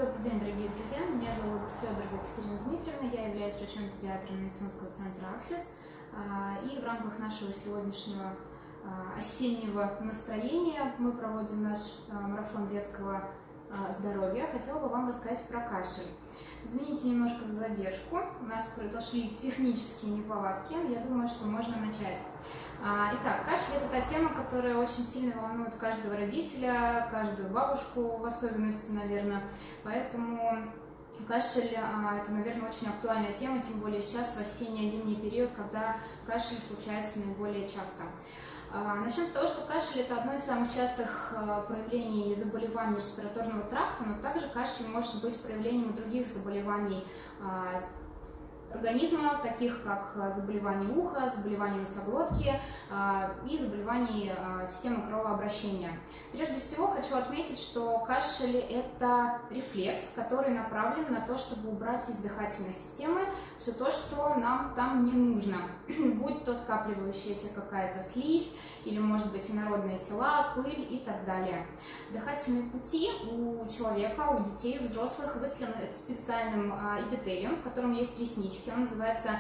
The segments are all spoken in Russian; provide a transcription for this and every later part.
Добрый день, дорогие друзья. Меня зовут Федорова Екатерина Дмитриевна. Я являюсь врачом-педиатром медицинского центра «Аксис». И в рамках нашего сегодняшнего осеннего настроения мы проводим наш марафон детского здоровья. Хотела бы вам рассказать про кашель. Извините немножко за задержку. У нас произошли технические неполадки. Я думаю, что можно начать. Итак, кашель – это та тема, которая очень сильно волнует каждого родителя, каждую бабушку в особенности, наверное. Поэтому кашель – это, наверное, очень актуальная тема, тем более сейчас, в осенне-зимний период, когда кашель случается наиболее часто. Начнем с того, что кашель – это одно из самых частых проявлений заболеваний респираторного тракта, но также кашель может быть проявлением других заболеваний организма, таких как заболевания уха, заболевания носоглотки и заболевания системы кровообращения. Прежде всего хочу отметить, что кашель – это рефлекс, который направлен на то, чтобы убрать из дыхательной системы все то, что нам там не нужно, будь то скапливающаяся какая-то слизь, или, может быть, инородные тела, пыль и так далее. Дыхательные пути у человека, у детей, у взрослых выстроены специальным эпителием, в котором есть реснички. Он называется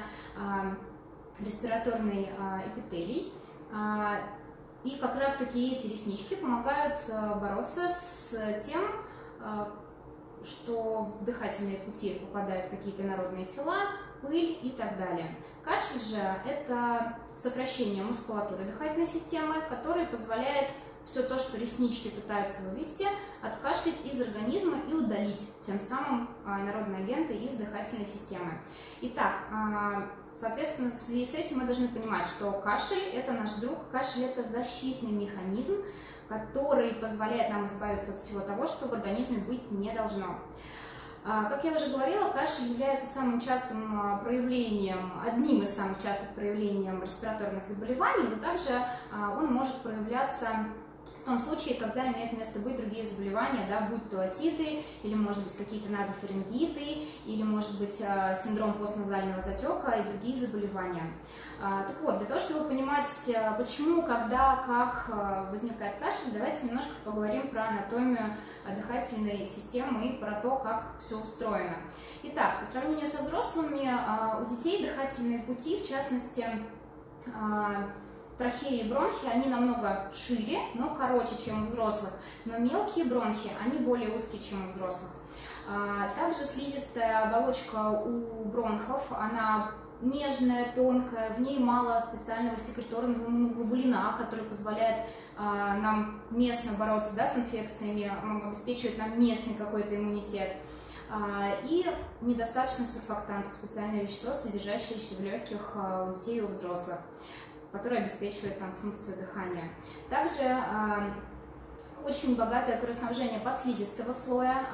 респираторный эпителий. И как раз таки эти реснички помогают бороться с тем, что в дыхательные пути попадают какие-то инородные тела, пыль и так далее. Кашель же – это сокращение мускулатуры дыхательной системы, которое позволяет все то, что реснички пытаются вывести, откашлять из организма и удалить тем самым инородные агенты из дыхательной системы. Итак, соответственно, в связи с этим мы должны понимать, что кашель – это наш друг, кашель – это защитный механизм, который позволяет нам избавиться от всего того, что в организме быть не должно. Как я уже говорила, кашель является самым частым проявлением, одним из самых частых проявлений респираторных заболеваний, но также он может проявляться в том случае, когда имеют место быть другие заболевания, да, будь то отиты, или, может быть, какие-то назофарингиты, или, может быть, синдром постназального затека и другие заболевания. Так вот, для того, чтобы понимать, почему, когда, как возникает кашель, давайте немножко поговорим про анатомию дыхательной системы и про то, как все устроено. Итак, по сравнению со взрослыми, у детей дыхательные пути, в частности, трахеи и бронхи, они намного шире, но короче, чем у взрослых, но мелкие бронхи, они более узкие, чем у взрослых. Также слизистая оболочка у бронхов, она нежная, тонкая, в ней мало специального секреторного иммуноглобулина, который позволяет нам местно бороться, да, с инфекциями, обеспечивает нам местный какой-то иммунитет. И недостаточно сурфактанта, специальное вещество, содержащееся в легких у детей и у взрослых, которое обеспечивает там функцию дыхания. Также очень богатое кровоснабжение подслизистого слоя,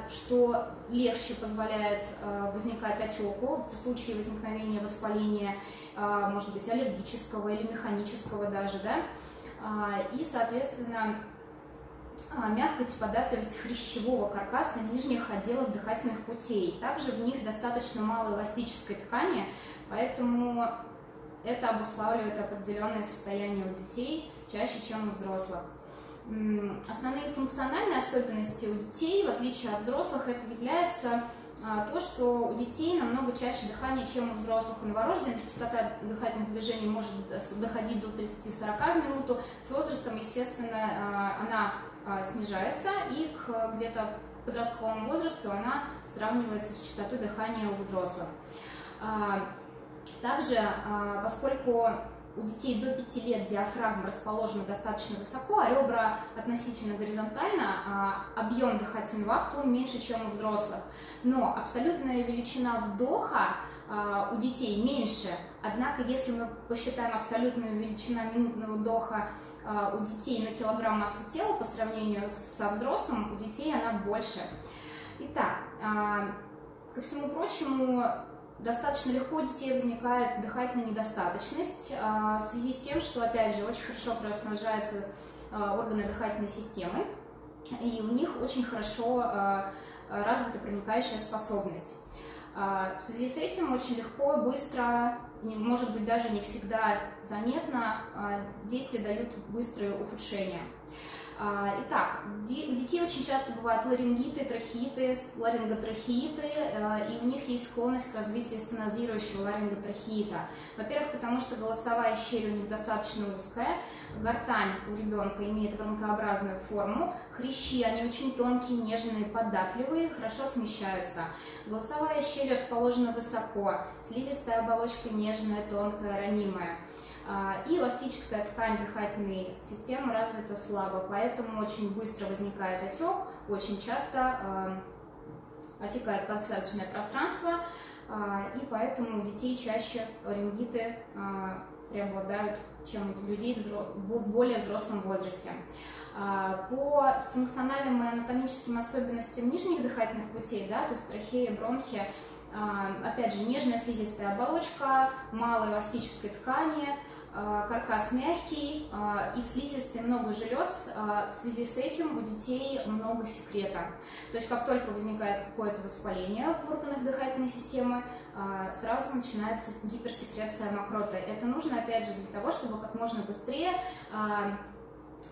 что легче позволяет возникать отеку в случае возникновения воспаления, может быть, аллергического или механического даже, да, и, соответственно, мягкость и податливость хрящевого каркаса нижних отделов дыхательных путей. Также в них достаточно мало эластической ткани, поэтому это обуславливает определенное состояние у детей чаще, чем у взрослых. Основные функциональные особенности у детей, в отличие от взрослых, это является то, что у детей намного чаще дыхание, чем у взрослых. У новорожденных частота дыхательных движений может доходить до 30-40 в минуту. С возрастом, естественно, она снижается, и где-то к подростковому возрасту она сравнивается с частотой дыхания у взрослых. Также, поскольку у детей до 5 лет диафрагма расположена достаточно высоко, а ребра относительно горизонтально, объем дыхательного акта меньше, чем у взрослых. Но абсолютная величина вдоха у детей меньше. Однако, если мы посчитаем абсолютную величину минутного вдоха у детей на килограмм массы тела по сравнению со взрослым, у детей она больше. Итак, ко всему прочему, достаточно легко у детей возникает дыхательная недостаточность в связи с тем, что, опять же, очень хорошо кровоснабжаются органы дыхательной системы, и у них очень хорошо развита проникающая способность. В связи с этим очень легко, быстро, может быть, даже не всегда заметно, дети дают быстрые ухудшения. Итак, у детей очень часто бывают ларингиты, трахеиты, ларинготрахеиты, и у них есть склонность к развитию стенозирующего ларинготрахеита. Во-первых, потому что голосовая щель у них достаточно узкая, гортань у ребенка имеет воронкообразную форму, хрящи, они очень тонкие, нежные, податливые, хорошо смещаются. Голосовая щель расположена высоко, слизистая оболочка нежная, тонкая, ранимая. И эластическая ткань дыхательной системы развита слабо, поэтому очень быстро возникает отек, очень часто отекает подсвязочное пространство, и поэтому у детей чаще ларингиты преобладают, чем у людей в более взрослом возрасте. По функциональным и анатомическим особенностям нижних дыхательных путей, да, то есть трахея, бронхи, опять же, нежная слизистая оболочка, мало эластической ткани, каркас мягкий, и в слизистой много желез. В связи с этим у детей много секрета. То есть как только возникает какое-то воспаление в органах дыхательной системы, сразу начинается гиперсекреция мокроты. Это нужно, опять же, для того, чтобы как можно быстрее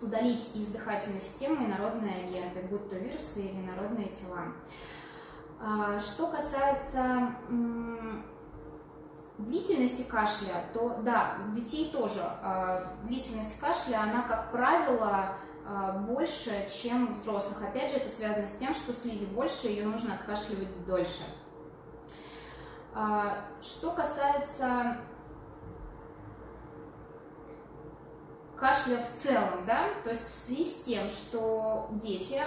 удалить из дыхательной системы инородные агенты, будь то вирусы или инородные тела. Что касается длительности кашля, то да, у детей тоже длительность кашля, она, как правило, больше, чем у взрослых. Опять же, это связано с тем, что слизи больше, ее нужно откашливать дольше. Что касается кашля в целом, да, то есть в связи с тем, что дети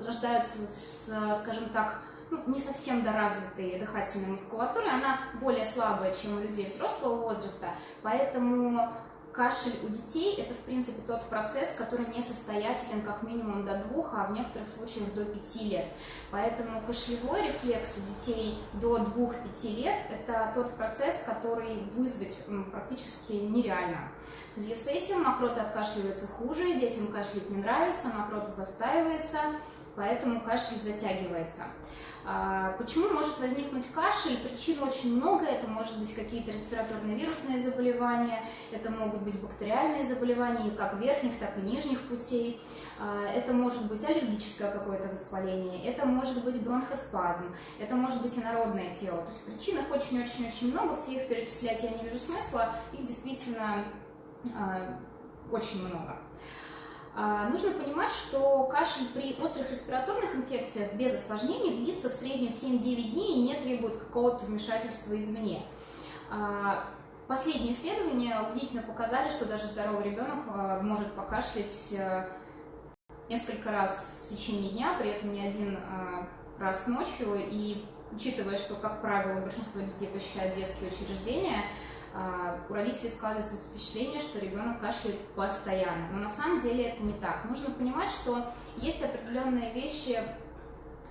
рождаются с, скажем так, не совсем доразвитой дыхательной мускулатурой, она более слабая, чем у людей взрослого возраста, поэтому кашель у детей – это, в принципе, тот процесс, который несостоятелен как минимум до 2, а в некоторых случаях до 5 лет. Поэтому кашлевой рефлекс у детей до 2-5 лет – это тот процесс, который вызвать практически нереально. В связи с этим мокрота откашливается хуже, детям кашлять не нравится, мокрота застаивается, поэтому кашель затягивается. Почему может возникнуть кашель? Причин очень много. Это может быть какие-то респираторные вирусные заболевания, это могут быть бактериальные заболевания как верхних, так и нижних путей. Это может быть аллергическое какое-то воспаление, это может быть бронхоспазм, это может быть инородное тело. То есть причин их очень-очень-очень много, все их перечислять я не вижу смысла, их действительно очень много. Нужно понимать, что кашель при острых респираторных инфекциях без осложнений длится в среднем 7-9 дней и не требует какого-то вмешательства извне. Последние исследования убедительно показали, что даже здоровый ребенок может покашлять несколько раз в течение дня, при этом не один раз ночью. И учитывая, что, как правило, большинство детей посещают детские учреждения, у родителей складывается впечатление, что ребенок кашляет постоянно. Но на самом деле это не так. Нужно понимать, что есть определенные вещи,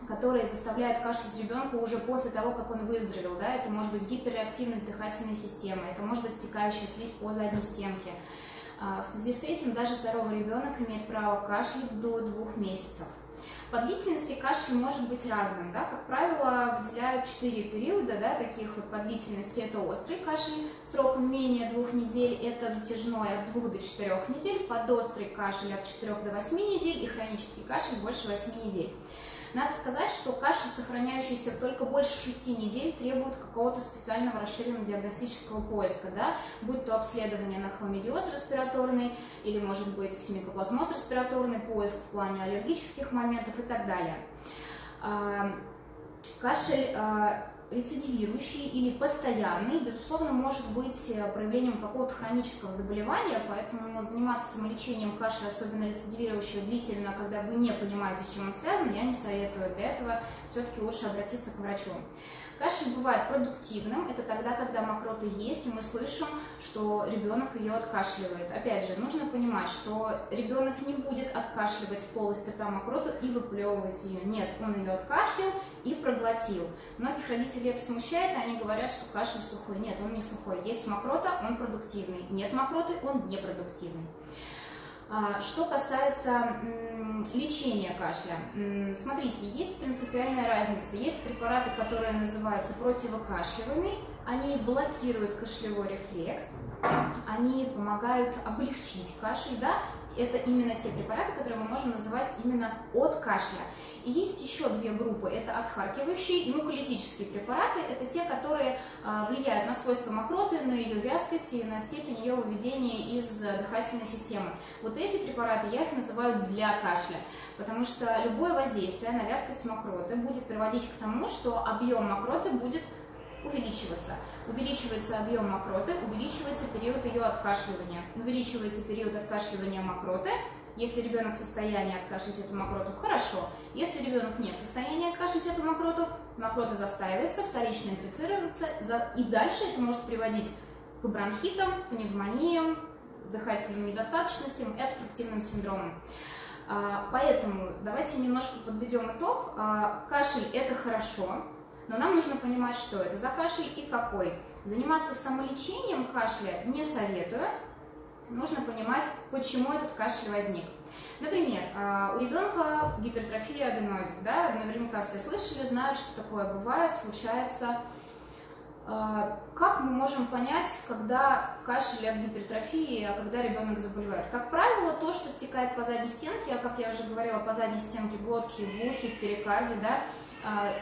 которые заставляют кашлять ребенка уже после того, как он выздоровел. Да? Это может быть гиперреактивность дыхательной системы, это может быть стекающая слизь по задней стенке. В связи с этим даже здоровый ребенок имеет право кашлять до 2 месяцев. По длительности кашель может быть разным. Да? Как правило, выделяют 4 периода, да, таких вот по длительности. Это острый кашель сроком менее 2 недель, это затяжной от 2 до 4 недель, подострый кашель от 4 до 8 недель и хронический кашель больше 8 недель. Надо сказать, что кашель, сохраняющийся только больше 6 недель, требует какого-то специального расширенного диагностического поиска, да? Будь то обследование на хламидиоз респираторный или, может быть, микоплазмоз респираторный, поиск в плане аллергических моментов и так далее. Кашель рецидивирующий или постоянный, безусловно, может быть проявлением какого-то хронического заболевания, поэтому заниматься самолечением кашля, особенно рецидивирующего, длительно, когда вы не понимаете, с чем он связан, я не советую. Для этого все-таки лучше обратиться к врачу. Кашель бывает продуктивным, это тогда, когда мокрота есть, и мы слышим, что ребенок ее откашливает. Опять же, нужно понимать, что ребенок не будет откашливать в полость рта мокроту и выплевывать ее. Нет, он ее откашлял и проглотил. Многих родителей это смущает, и они говорят, что кашель сухой. Нет, он не сухой. Есть мокрота, он продуктивный. Нет мокроты, он непродуктивный. Что касается лечения кашля, смотрите, есть принципиальная разница. Есть препараты, которые называются противокашлевыми, они блокируют кашлевой рефлекс, они помогают облегчить кашель, да, это именно те препараты, которые мы можем называть именно от кашля. И есть еще две группы, это отхаркивающие и муколитические препараты, это те, которые влияют на свойства мокроты, на ее вязкость и на степень ее выведения из дыхательной системы. Вот эти препараты я их называю для кашля, потому что любое воздействие на вязкость мокроты будет приводить к тому, что объем мокроты будет увеличиваться. Увеличивается объем мокроты, увеличивается период ее откашливания. Увеличивается период откашливания мокроты. Если ребенок в состоянии откашлять эту мокроту, хорошо. Если ребенок не в состоянии откашлять эту мокроту, мокрота застаивается, вторично инфицируется, и дальше это может приводить к бронхитам, пневмониям, дыхательным недостаточностям и обструктивным синдромам. Поэтому давайте немножко подведем итог. Кашель – это хорошо, но нам нужно понимать, что это за кашель и какой. Заниматься самолечением кашля не советую. Нужно понимать, почему этот кашель возник. Например, у ребенка гипертрофия аденоидов, да, наверняка все слышали, знают, что такое бывает, случается. Как мы можем понять, когда кашель от гипертрофии, а когда ребенок заболевает? Как правило, то, что стекает по задней стенке, а как я уже говорила, по задней стенке глотки, в ухе, в перикарде, да,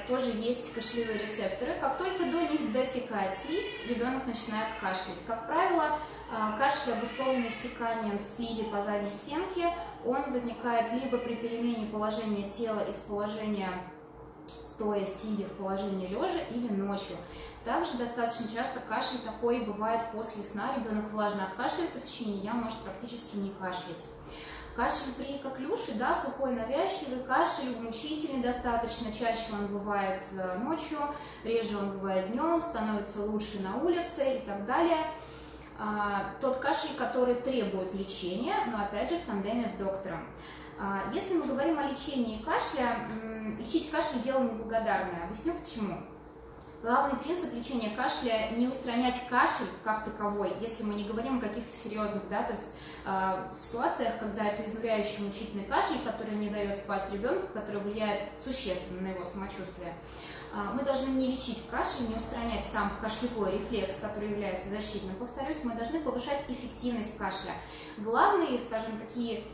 тоже есть кашлевые рецепторы. Как только до них дотекает слизь, ребенок начинает кашлять. Как правило, кашель, обусловленный стеканием слизи по задней стенке, он возникает либо при перемене положения тела из положения стоя, сидя в положении лежа или ночью. Также достаточно часто кашель такой бывает после сна. Ребенок влажно откашливается, в течение дня может практически не кашлять. Кашель при коклюше, да, сухой навязчивый, кашель мучительный достаточно, чаще он бывает ночью, реже он бывает днем, становится лучше на улице и так далее. Тот кашель, который требует лечения, но опять же в тандеме с доктором. Если мы говорим о лечении кашля, лечить кашель дело неблагодарное. Объясню почему. Главный принцип лечения кашля – не устранять кашель как таковой, если мы не говорим о каких-то серьезных, да, то есть ситуациях, когда это изнуряющий мучительный кашель, который не дает спать ребенку, который влияет существенно на его самочувствие. Мы должны не лечить кашель, не устранять сам кашлевой рефлекс, который является защитным. Повторюсь, мы должны повышать эффективность кашля. Главные, скажем, такие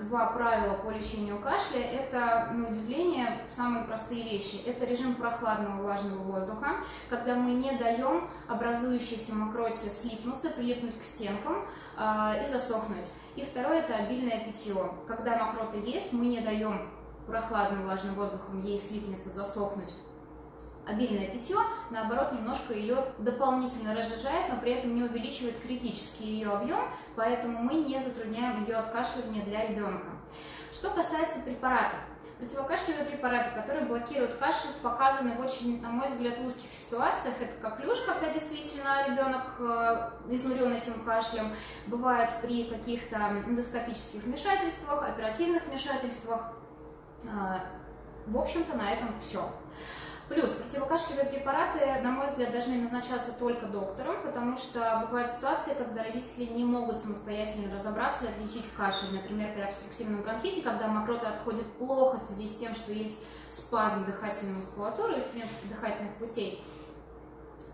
два правила по лечению кашля – это, на удивление, самые простые вещи. Это режим прохладного влажного воздуха, когда мы не даем образующейся мокроте слипнуться, прилипнуть к стенкам и засохнуть. И второе – это обильное питье. Когда мокрота есть, мы не даем прохладным влажным воздухом ей слипнуться, засохнуть. Обильное питье, наоборот, немножко ее дополнительно разжижает, но при этом не увеличивает критически ее объем, поэтому мы не затрудняем ее откашливание для ребенка. Что касается препаратов. Противокашлевые препараты, которые блокируют кашель, показаны в очень, на мой взгляд, узких ситуациях. Это коклюш, когда действительно ребенок изнурен этим кашлем. Бывает при каких-то эндоскопических вмешательствах, оперативных вмешательствах. В общем-то, на этом все. Плюс противокашлевые препараты, на мой взгляд, должны назначаться только доктором, потому что бывают ситуации, когда родители не могут самостоятельно разобраться и отличить кашель. Например, при обструктивном бронхите, когда мокрота отходит плохо в связи с тем, что есть спазм дыхательной мускулатуры и, в принципе, дыхательных путей.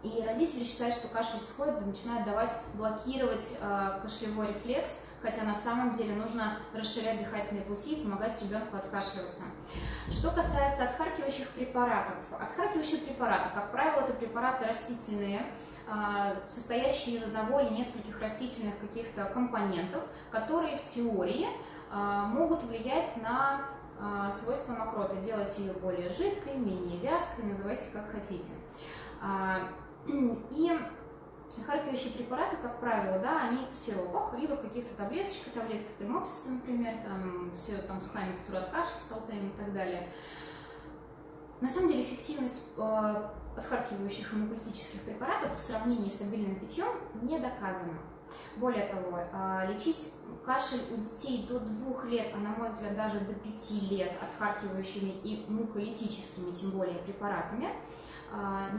И родители считают, что кашель сходит и начинают блокировать кашлевой рефлекс, хотя на самом деле нужно расширять дыхательные пути и помогать ребенку откашливаться. Что касается отхаркивающих препаратов. Отхаркивающие препараты, как правило, это препараты растительные, состоящие из одного или нескольких растительных каких-то компонентов, которые в теории могут влиять на свойства мокроты, делать ее более жидкой, менее вязкой, называйте как хотите. И отхаркивающие препараты, как правило, да, они в сиропах, либо в каких-то таблеточках, таблетки тремопсиса, например, там сухая микстура от кашля, салтейм и так далее. На самом деле эффективность отхаркивающих и муколитических препаратов в сравнении с обильным питьем не доказана. Более того, лечить кашель у детей до 2 лет, а на мой взгляд даже до 5 лет отхаркивающими и муколитическими, тем более препаратами,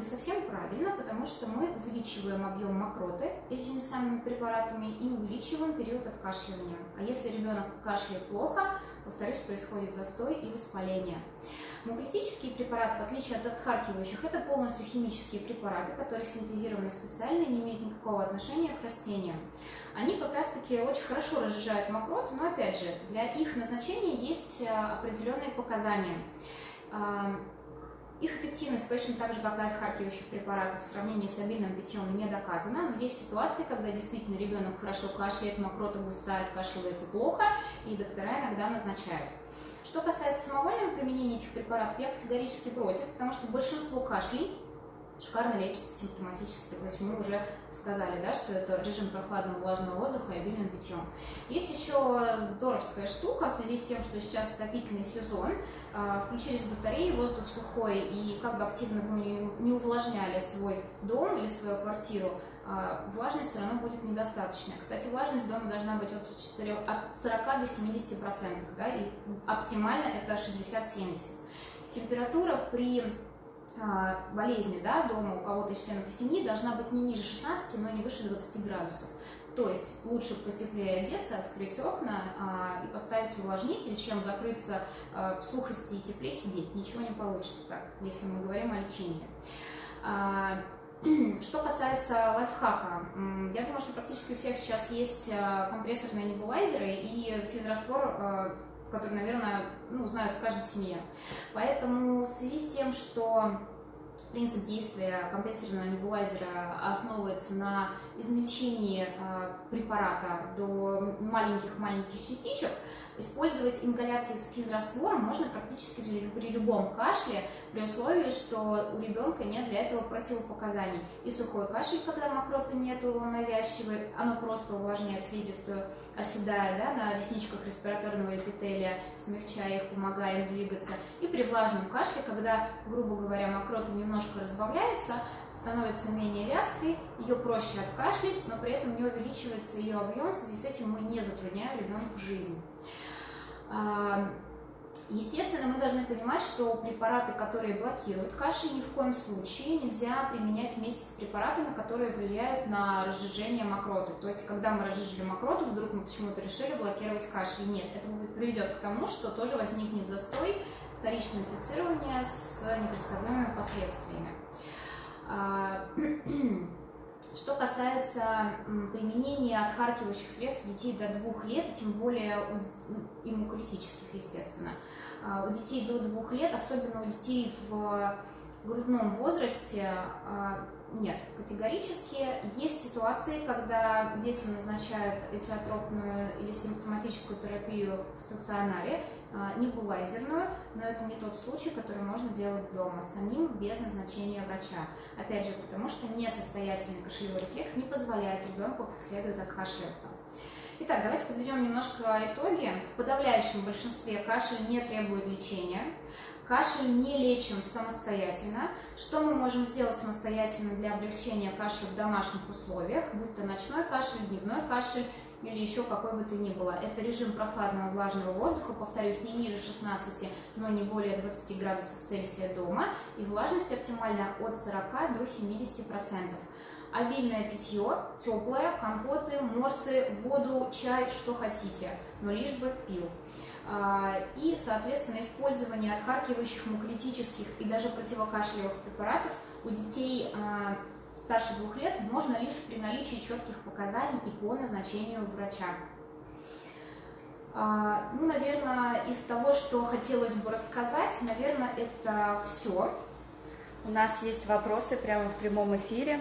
не совсем правильно, потому что мы увеличиваем объем мокроты этими самыми препаратами и увеличиваем период откашливания. А если ребенок кашляет плохо, повторюсь, происходит застой и воспаление. Муколитические препараты, в отличие от отхаркивающих, это полностью химические препараты, которые синтезированы специально и не имеют никакого отношения к растениям. Они как раз-таки очень хорошо разжижают мокроту, но опять же, для их назначения есть определенные показания. Их эффективность точно так же, как и отхаркивающих препаратов, в сравнении с обильным питьем не доказана, но есть ситуации, когда действительно ребенок хорошо кашляет, мокрота густая, откашливается плохо, и доктора иногда назначают. Что касается самовольного применения этих препаратов, я категорически против, потому что большинство кашлей шикарно лечится симптоматически, то есть мы уже сказали, да, что это режим прохладного влажного воздуха и обильным питьем. Есть еще здоровская штука в связи с тем, что сейчас отопительный сезон, включились батареи, воздух сухой, и как бы активно вы не увлажняли свой дом или свою квартиру, влажность все равно будет недостаточная. Кстати, влажность дома должна быть от 40 до 70%, да, и оптимально это 60-70%. Температура при болезни, да, дома у кого-то из членов семьи должна быть не ниже 16, но не выше 20 градусов. То есть лучше потеплее одеться, открыть окна и поставить увлажнитель, чем закрыться в сухости и тепле сидеть. Ничего не получится так, если мы говорим о лечении. Что касается лайфхака, я думаю, что практически у всех сейчас есть компрессорные небулайзеры и физраствор, который, наверное, знают в каждой семье. Поэтому в связи с тем, что принцип действия компрессорного небулайзера основывается на измельчении препарата до маленьких частичек, использовать ингаляции с физраствором можно практически при любом кашле, при условии, что у ребенка нет для этого противопоказаний. И сухой кашель, когда мокроты нету навязчивый, оно просто увлажняет слизистую, оседая, да, на ресничках респираторного эпителия, смягчая их, помогая им двигаться. И при влажном кашле, когда, грубо говоря, мокрота немножко разбавляется, становится менее вязкой, ее проще откашлять, но при этом не увеличивается ее объем, в связи с этим мы не затрудняем ребенку жизнь. Естественно, мы должны понимать, что препараты, которые блокируют кашель, ни в коем случае нельзя применять вместе с препаратами, которые влияют на разжижение мокроты. То есть, когда мы разжижили мокроту, вдруг мы почему-то решили блокировать кашель. Нет, это приведет к тому, что тоже возникнет застой, вторичное инфицирование с непредсказуемыми последствиями. Что касается применения отхаркивающих средств у детей до 2 лет, тем более и муколитических, естественно, у детей до 2 лет, особенно у детей в грудном возрасте, нет, категорически. Есть ситуации, когда детям назначают этиотропную или симптоматическую терапию в стационаре, небулайзерную, но это не тот случай, который можно делать дома, самим, без назначения врача. Опять же, потому что несостоятельный кашлевой рефлекс не позволяет ребенку как следует откашляться. Итак, давайте подведем немножко итоги. В подавляющем большинстве кашель не требует лечения. Кашель не лечим самостоятельно. Что мы можем сделать самостоятельно для облегчения кашля в домашних условиях, будь то ночной кашель, дневной кашель или еще какой бы то ни было. Это режим прохладного влажного воздуха, повторюсь, не ниже 16, но не более 20 градусов Цельсия дома, и влажность оптимальна от 40 до 70%. Обильное питье, теплое, компоты, морсы, воду, чай, что хотите, но лишь бы пил. И, соответственно, использование отхаркивающих, муколитических и даже противокашлевых препаратов у детей старше 2 лет можно лишь при наличии четких показаний и по назначению врача. Наверное, из того, что хотелось бы рассказать, наверное, это все. У нас есть вопросы прямо в прямом эфире.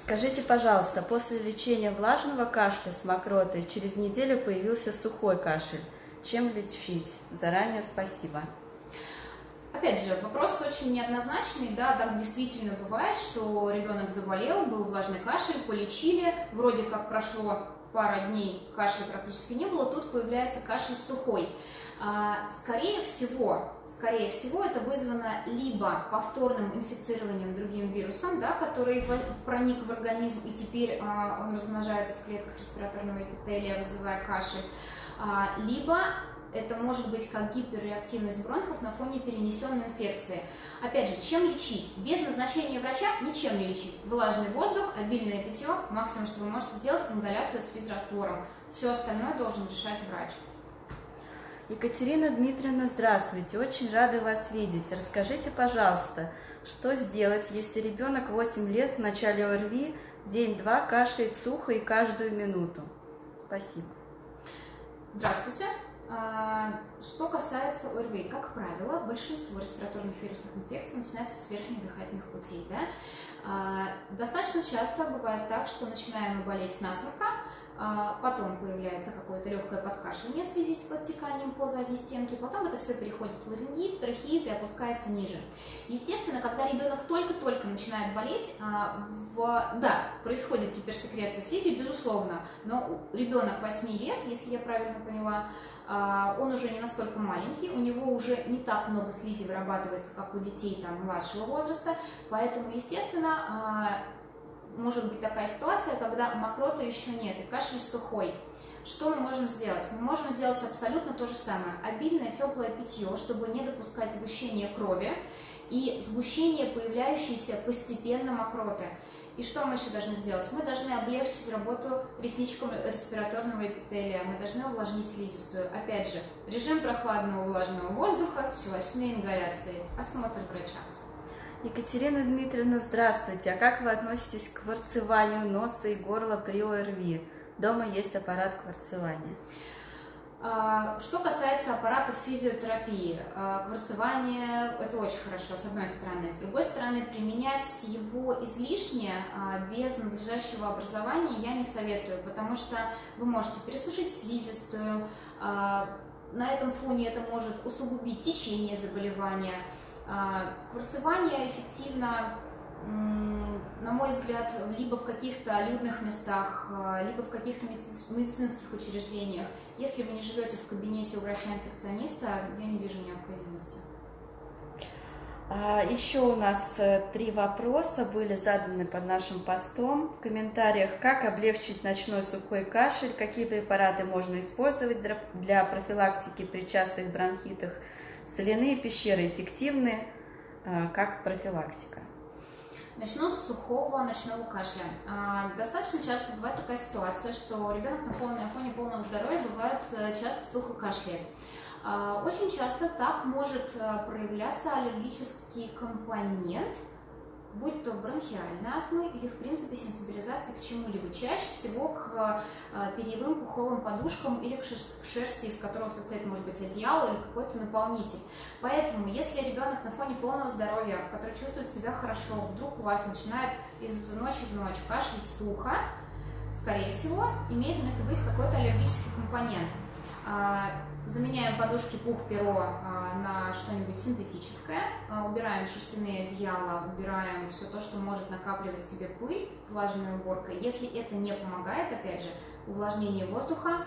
Скажите, пожалуйста, после лечения влажного кашля с мокротой через неделю появился сухой кашель. Чем лечить? Заранее спасибо. Опять же, вопрос очень неоднозначный, да, так действительно бывает, что ребенок заболел, был влажный кашель, полечили, вроде как прошло пара дней, кашля практически не было, тут появляется кашель сухой. Скорее всего, это вызвано либо повторным инфицированием другим вирусом, да, который проник в организм и теперь он размножается в клетках респираторного эпителия, вызывая кашель, либо это может быть как гиперреактивность бронхов на фоне перенесенной инфекции. Опять же, чем лечить? Без назначения врача ничем не лечить. Влажный воздух, обильное питье, максимум, что вы можете сделать, ингаляцию с физраствором. Все остальное должен решать врач. Екатерина Дмитриевна, здравствуйте, очень рада вас видеть. Расскажите, пожалуйста, что сделать, если ребенок 8 лет в начале ОРВИ день-два кашляет сухо и каждую минуту? Спасибо. Здравствуйте. Что касается ОРВИ, как правило, большинство респираторных вирусных инфекций начинается с верхних дыхательных путей. Да? Достаточно часто бывает так, что начинаем мы болеть с насморка, потом появляется какое-то легкое подкашливание в связи с подтеканием по задней стенке, потом это все переходит в ларингит, трахеит и опускается ниже. Естественно, когда ребенок только-только начинает болеть, да, происходит гиперсекреция слизи, безусловно, но ребенок 8 лет, если я правильно поняла, он уже не настолько маленький, у него уже не так много слизи вырабатывается, как у детей там, младшего возраста, поэтому, естественно, может быть такая ситуация, когда мокроты еще нет и кашель сухой. Что мы можем сделать? Мы можем сделать абсолютно то же самое. Обильное теплое питье, чтобы не допускать сгущения крови и сгущение появляющейся постепенно мокроты. И что мы еще должны сделать? Мы должны облегчить работу ресничком респираторного эпителия, мы должны увлажнить слизистую. Опять же, режим прохладного влажного воздуха, щелочные ингаляции, осмотр врача. Екатерина Дмитриевна, здравствуйте. А как вы относитесь к кварцеванию носа и горла при ОРВИ? Дома есть аппарат кварцевания. Что касается аппаратов физиотерапии, кварцевание – это очень хорошо, с одной стороны. С другой стороны, применять его излишне, без надлежащего образования я не советую, потому что вы можете пересушить слизистую, на этом фоне это может усугубить течение заболевания. Кварцевание эффективно, на мой взгляд, либо в каких-то людных местах, либо в каких-то медицинских учреждениях. Если вы не живете в кабинете у врача-инфекциониста, я не вижу необходимости. Еще у нас 3 вопроса были заданы под нашим постом в комментариях. Как облегчить ночной сухой кашель? Какие препараты можно использовать для профилактики при частых бронхитах? Соляные пещеры эффективны как профилактика? Начну с сухого ночного кашля. Достаточно часто бывает такая ситуация, что ребенок на фоне полного здоровья бывает часто сухо кашляет. Очень часто так может проявляться аллергический компонент, будь то бронхиальной астмы или, в принципе, сенсибилизация к чему-либо. Чаще всего к перьевым пуховым подушкам или к шерсти, из которого состоит, может быть, одеяло или какой-то наполнитель. Поэтому, если ребенок на фоне полного здоровья, который чувствует себя хорошо, вдруг у вас начинает из ночи в ночь кашлять сухо, скорее всего, имеет место быть какой-то аллергический компонент. Заменяем подушки пух-перо на что-нибудь синтетическое, убираем шерстяные одеяла, убираем все то, что может накапливать в себе пыль, влажная уборка. Если это не помогает, опять же, увлажнение воздуха,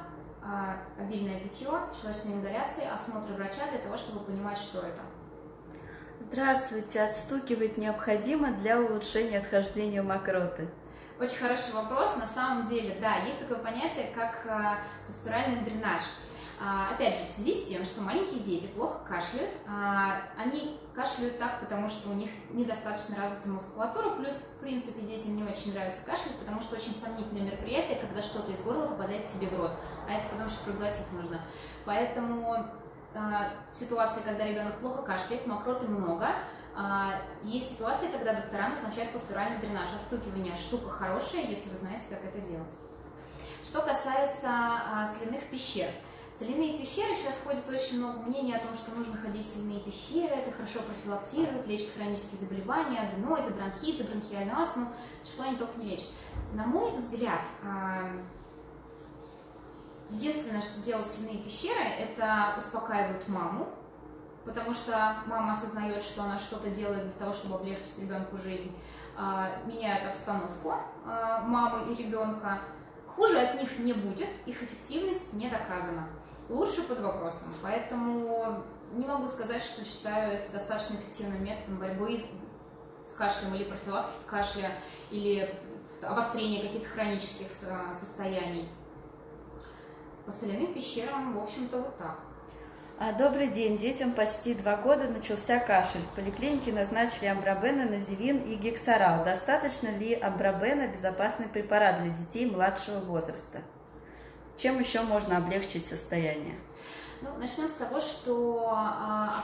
обильное питье, щелочные ингаляции, осмотр врача для того, чтобы понимать, что это. Здравствуйте. Отстукивать необходимо для улучшения отхождения мокроты? Очень хороший вопрос. На самом деле, да, есть такое понятие, как постуральный дренаж. Опять же, в связи с тем, что маленькие дети плохо кашляют, они кашляют так, потому что у них недостаточно развита мускулатура, плюс, в принципе, детям не очень нравится кашлять, потому что очень сомнительное мероприятие, когда что-то из горла попадает тебе в рот, а это потому что проглотить нужно. Поэтому в ситуации, когда ребенок плохо кашляет, мокроты много, есть ситуации, когда доктора назначают постуральный дренаж. Отстукивание – штука хорошая, если вы знаете, как это делать. Что касается соляных пещер. Соляные пещеры, сейчас ходит очень много мнений о том, что нужно ходить в соляные пещеры, это хорошо профилактирует, лечит хронические заболевания, аденоиды, бронхиты, бронхиальную астму, чего они только не лечат. На мой взгляд, единственное, что делают соляные пещеры, это успокаивают маму, потому что мама осознает, что она что-то делает для того, чтобы облегчить ребенку жизнь, меняют обстановку мамы и ребенка. Хуже от них не будет, их эффективность не доказана. Лучше под вопросом. Поэтому не могу сказать, что считаю это достаточно эффективным методом борьбы с кашлем или профилактики кашля, или обострения каких-то хронических состояний. По соляным пещерам, в общем-то, вот так. Добрый день. Детям почти 2 года начался кашель. В поликлинике назначили амбробена, називин и гексарал. Достаточно ли амбробена безопасный препарат для детей младшего возраста? Чем еще можно облегчить состояние? Ну, начнем с того, что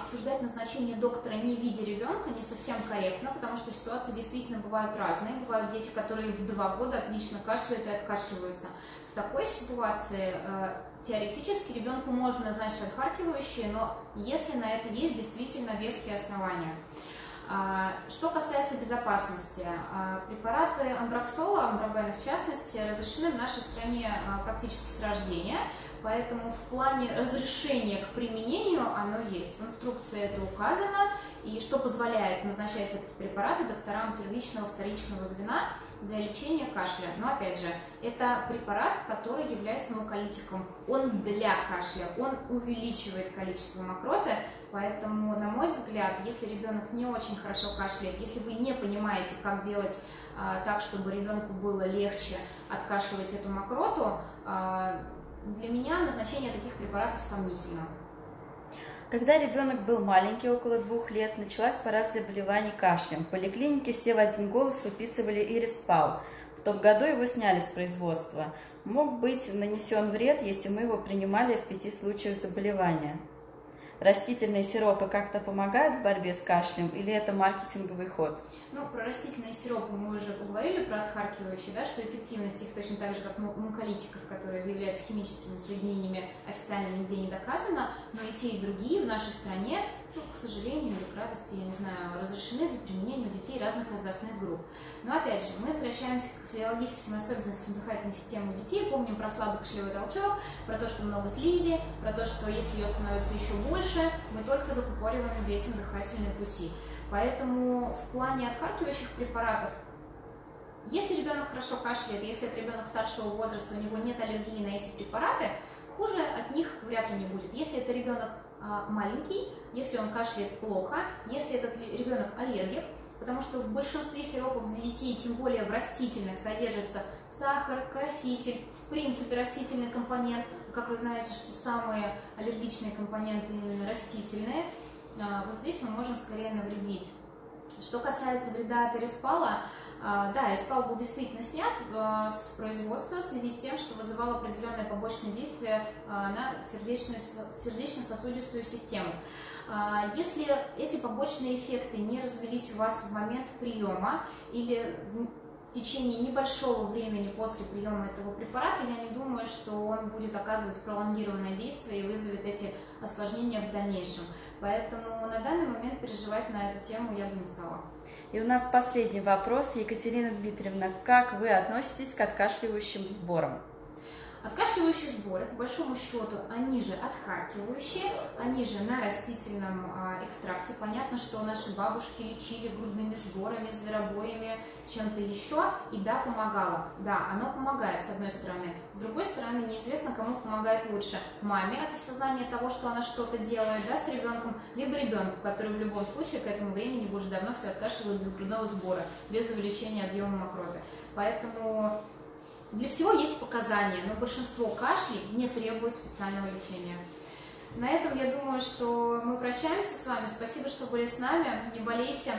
обсуждать назначение доктора не видя ребенка не совсем корректно, потому что ситуации действительно бывают разные. Бывают дети, которые в 2 года отлично кашляют и откашливаются. В такой ситуации теоретически ребенку можно назначить отхаркивающие, но если на это есть действительно веские основания. Что касается безопасности, препараты амброксола, амбробена в частности, разрешены в нашей стране практически с рождения, поэтому в плане разрешения к применению оно есть. В инструкции это указано, и что позволяет назначать эти препараты докторам первичного, вторичного звена для лечения кашля. Но опять же, это препарат, который является муколитиком. Он для кашля, он увеличивает количество мокроты, поэтому, на мой взгляд, если ребенок не очень хорошо кашляет, если вы не понимаете, как делать так, чтобы ребенку было легче откашливать эту мокроту, для меня назначение таких препаратов сомнительно. Когда ребенок был маленький, около 2 лет, началась пора заболеваний кашлем. В поликлинике все в один голос выписывали ириспал. В том году его сняли с производства. Мог быть нанесен вред, если мы его принимали в 5 случаях заболевания. Растительные сиропы как-то помогают в борьбе с кашлем или это маркетинговый ход? Ну, про растительные сиропы мы уже поговорили, про отхаркивающие, да, что эффективность их точно так же, как муколитиков, которые являются химическими соединениями, официально нигде не доказано, но и те, и другие в нашей стране, ну, к сожалению или к радости, я не знаю, разрешены для применения у детей разных возрастных групп. Но опять же, мы возвращаемся к физиологическим особенностям дыхательной системы у детей, помним про слабый кашлевой толчок, про то, что много слизи, про то, что если ее становится еще больше, мы только закупориваем детям дыхательные пути. Поэтому в плане отхаркивающих препаратов, если ребенок хорошо кашляет, если это ребенок старшего возраста, у него нет аллергии на эти препараты, хуже от них вряд ли не будет. Если это ребенок маленький, если он кашляет плохо, если этот ребенок аллергик, потому что в большинстве сиропов для детей, тем более в растительных, содержится сахар, краситель, в принципе растительный компонент. Как вы знаете, что самые аллергичные компоненты именно растительные, вот здесь мы можем скорее навредить. Что касается вреда от ириспала, да, ириспал был действительно снят с производства в связи с тем, что вызывал определенное побочное действие на сердечно-сосудистую систему. Если эти побочные эффекты не развились у вас в момент приема или в течение небольшого времени после приема этого препарата, я не думаю, что он будет оказывать пролонгированное действие и вызовет эти осложнения в дальнейшем. Поэтому на данный момент переживать на эту тему я бы не стала. И у нас последний вопрос. Екатерина Дмитриевна, как вы относитесь к откашливающим сборам? Откашливающие сборы, по большому счету, они же отхаркивающие, они же на растительном экстракте. Понятно, что наши бабушки лечили грудными сборами, зверобоями, чем-то еще, и да, помогало. Да, оно помогает, с одной стороны. С другой стороны, неизвестно, кому помогает лучше. Маме от осознания того, что она что-то делает, да, с ребенком, либо ребенку, который в любом случае к этому времени уже давно все откашливает без грудного сбора, без увеличения объема мокроты. Поэтому для всего есть показания, но большинство кашлей не требует специального лечения. На этом я думаю, что мы прощаемся с вами. Спасибо, что были с нами. Не болейте.